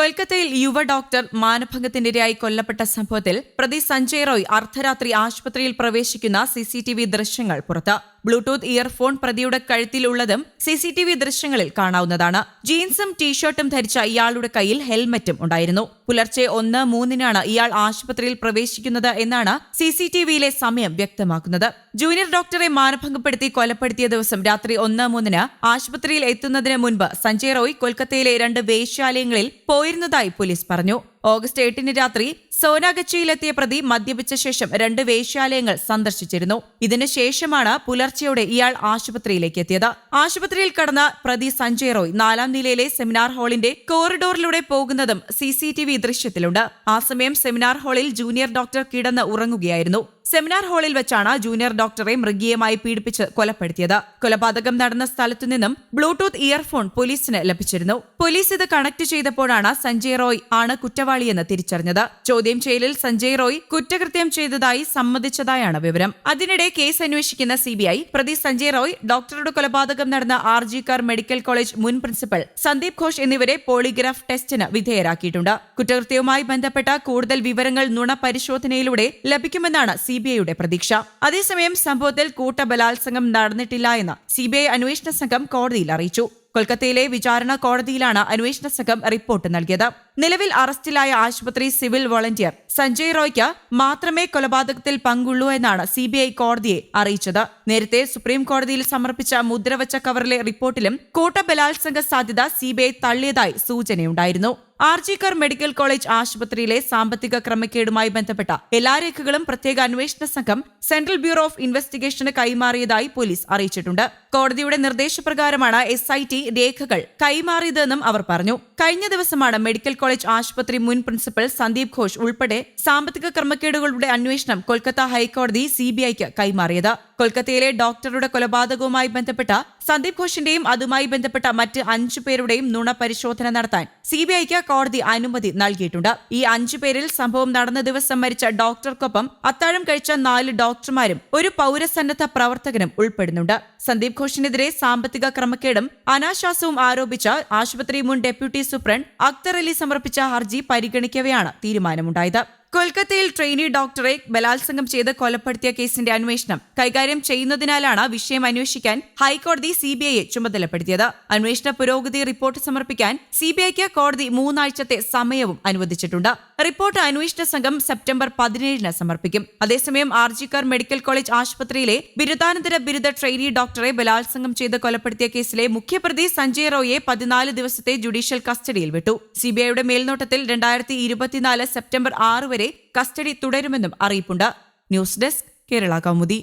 കൊൽക്കത്തയിൽ യുവ ഡോക്ടർ മാനഭംഗത്തിനിരയായി കൊല്ലപ്പെട്ട സംഭവത്തിൽ പ്രതി സഞ്ജയ് റോയ് അർദ്ധരാത്രി ആശുപത്രിയിൽ പ്രവേശിക്കുന്ന സിസിടിവി ദൃശ്യങ്ങൾ പുറത്ത്. ബ്ലൂടൂത്ത് ഇയർഫോൺ പ്രതിയുടെ കഴുത്തിലുള്ളതും സിസിടിവി ദൃശ്യങ്ങളിൽ കാണാവുന്നതാണ്. ജീൻസും ടീഷർട്ടും ധരിച്ച ഇയാളുടെ കയ്യിൽ ഹെൽമറ്റും ഉണ്ടായിരുന്നു. പുലർച്ചെ 1:03 ഇയാൾ ആശുപത്രിയിൽ പ്രവേശിക്കുന്നത് എന്നാണ് സിസിടിവിയിലെ സമയം വ്യക്തമാക്കുന്നത്. ജൂനിയർ ഡോക്ടറെ മാനഭംഗപ്പെടുത്തി കൊലപ്പെടുത്തിയ ദിവസം രാത്രി 1:03 ആശുപത്രിയിൽ എത്തുന്നതിന് മുൻപ് സഞ്ജയ് റോയ് കൊൽക്കത്തയിലെ 2 വേശ്യാലയങ്ങളിൽ പോയിരുന്നതായി പോലീസ് പറഞ്ഞു. ഓഗസ്റ്റ് 8 രാത്രി സോനാഗച്ചിയിലെത്തിയ പ്രതി മദ്യപിച്ച ശേഷം 2 വേശ്യാലയങ്ങൾ സന്ദർശിച്ചിരുന്നു. ഇതിനുശേഷമാണ് പുലർച്ചെയോടെ ഇയാൾ ആശുപത്രിയിലേക്ക് എത്തിയത്. ആശുപത്രിയിൽ കടന്ന പ്രതി സഞ്ജയ് റോയ് 4ാം നിലയിലെ സെമിനാർ ഹാളിന്റെ കോറിഡോറിലൂടെ പോകുന്നതും സിസിടിവി ദൃശ്യത്തിലുണ്ട്. ആ സമയം സെമിനാർ ഹാളിൽ ജൂനിയർ ഡോക്ടർ കിടന്ന് ഉറങ്ങുകയായിരുന്നു. സെമിനാർ ഹാളിൽ വെച്ചാണ് ജൂനിയർ ഡോക്ടറെ മൃഗീയമായി പീഡിപ്പിച്ച് കൊലപ്പെടുത്തിയത്. കൊലപാതകം നടന്ന സ്ഥലത്തു നിന്നും ബ്ലൂടൂത്ത് ഇയർഫോൺ പോലീസിന് ലഭിച്ചിരുന്നു. പോലീസ് ഇത് കണക്ട് ചെയ്തപ്പോഴാണ് സഞ്ജയ് റോയ് ആണ് കുറ്റവാളിയെന്ന് തിരിച്ചറിഞ്ഞത്. ചോദ്യം ചെയ്യലിൽ സഞ്ജയ് റോയ് കുറ്റകൃത്യം ചെയ്തതായി സമ്മതിച്ചതായാണ് വിവരം. അതിനിടെ കേസ് അന്വേഷിക്കുന്ന സിബിഐ പ്രതി സഞ്ജയ് റോയ്, ഡോക്ടറുടെ കൊലപാതകം നടന്ന ആർജിക്കാർ മെഡിക്കൽ കോളേജ് മുൻ പ്രിൻസിപ്പൽ സന്ദീപ് ഘോഷ് എന്നിവരെ പോളിഗ്രാഫ് ടെസ്റ്റിന് വിധേയരാക്കിയിട്ടുണ്ട്. കുറ്റകൃത്യവുമായി ബന്ധപ്പെട്ട കൂടുതൽ വിവരങ്ങൾ നുണ പരിശോധനയിലൂടെ ലഭിക്കുമെന്നാണ് സിബിഐയുടെ പ്രതീക്ഷ. അതേസമയം സംഭവത്തിൽ കൂട്ടബലാത്സംഗം നടന്നിട്ടില്ല എന്ന് സിബിഐ അന്വേഷണ സംഘം കോടതിയിൽ അറിയിച്ചു. കൊൽക്കത്തയിലെ വിചാരണ കോടതിയിലാണ് അന്വേഷണ സംഘം റിപ്പോർട്ട് നൽകിയത്. നിലവിൽ അറസ്റ്റിലായ ആശുപത്രി സിവിൽ വോളണ്ടിയർ സഞ്ജയ് റോയ്ക്ക് മാത്രമേ കൊലപാതകത്തിൽ പങ്കുള്ളൂ എന്നാണ് സിബിഐ കോടതിയെ അറിയിച്ചത്. നേരത്തെ സുപ്രീം കോടതിയിൽ സമർപ്പിച്ച മുദ്രവച്ച കവറിലെ റിപ്പോർട്ടിലും കൂട്ടബലാത്സംഗ സാധ്യത സിബിഐ തള്ളിയതായി സൂചനയുണ്ടായിരുന്നു. ആർജിക്കർ മെഡിക്കൽ കോളേജ് ആശുപത്രിയിലെ സാമ്പത്തിക ക്രമക്കേടുമായി ബന്ധപ്പെട്ട എല്ലാ രേഖകളും പ്രത്യേക അന്വേഷണ സംഘം സെൻട്രൽ ബ്യൂറോ ഓഫ് ഇൻവെസ്റ്റിഗേഷന് കൈമാറിയതായി പോലീസ് അറിയിച്ചിട്ടുണ്ട്. കോടതിയുടെ നിർദ്ദേശപ്രകാരമാണ് SIT രേഖകൾ കൈമാറിയതെന്നും അവർ പറഞ്ഞു. കഴിഞ്ഞ ദിവസമാണ് മെഡിക്കൽ കോളേജ് ആശുപത്രി മുൻ പ്രിൻസിപ്പൽ സന്ദീപ് ഘോഷ് ഉൾപ്പെടെ സാമ്പത്തിക ക്രമക്കേടുകളുടെ അന്വേഷണം കൊൽക്കത്ത ഹൈക്കോടതി CBIക്ക് കൈമാറിയത്. കൊൽക്കത്തയിലെ ഡോക്ടറുടെ കൊലപാതകവുമായി ബന്ധപ്പെട്ട സന്ദീപ് ഘോഷിന്റെയും അതുമായി ബന്ധപ്പെട്ട മറ്റ് 5 പേരുടെയും നുണ പരിശോധന നടത്താൻ CBIക്ക് കോടതി അനുമതി നൽകിയിട്ടുണ്ട്. ഈ 5 പേരിൽ സംഭവം നടന്ന ദിവസം മരിച്ച ഡോക്ടർക്കൊപ്പം അത്താഴം കഴിച്ച 4 ഡോക്ടർമാരും ഒരു പൗരസന്നദ്ധ പ്രവർത്തകനും ഉൾപ്പെടുന്നുണ്ട്. സന്ദീപ് ഘോഷിനെതിരെ സാമ്പത്തിക ക്രമക്കേടും അനാശാസവും ആരോപിച്ച് ആശുപത്രി മുൻ ഡെപ്യൂട്ടി സൂപ്രണ്ട് അക്തർ അലി സമർപ്പിച്ച ഹർജി പരിഗണിക്കവെയാണ് തീരുമാനമുണ്ടായത്. കൊൽക്കത്തയിൽ ട്രെയിനി ഡോക്ടറെ ബലാത്സംഗം ചെയ്ത് കൊലപ്പെടുത്തിയ കേസിന്റെ അന്വേഷണം കൈകാര്യം ചെയ്യുന്നതിനാലാണ് വിഷയം അന്വേഷിക്കാൻ ഹൈക്കോടതി CBIയെ ചുമതലപ്പെടുത്തിയത്. അന്വേഷണ പുരോഗതി റിപ്പോർട്ട് സമർപ്പിക്കാൻ CBIക്ക് കോടതി 3 ആഴ്ചത്തെ സമയവും അനുവദിച്ചിട്ടുണ്ട്. റിപ്പോർട്ട് അന്വേഷണ സംഘം സെപ്റ്റംബർ 17 സമർപ്പിക്കും. അതേസമയം ആർജിക്കാർ മെഡിക്കൽ കോളേജ് ആശുപത്രിയിലെ ബിരുദാനന്തര ബിരുദ ട്രെയിനി ഡോക്ടറെ ബലാത്സംഗം ചെയ്ത് കൊലപ്പെടുത്തിയ കേസിലെ മുഖ്യപ്രതി സഞ്ജയ് റോയിയെ 14 ദിവസത്തെ ജുഡീഷ്യൽ കസ്റ്റഡിയിൽ വിട്ടു. CBIയുടെ മേൽനോട്ടത്തിൽ 2024 സെപ്റ്റംബർ 6 വരെ കസ്റ്റഡി തുടരുമെന്നും അറിയിപ്പുണ്ട്. News desk Kerala Kaumudi.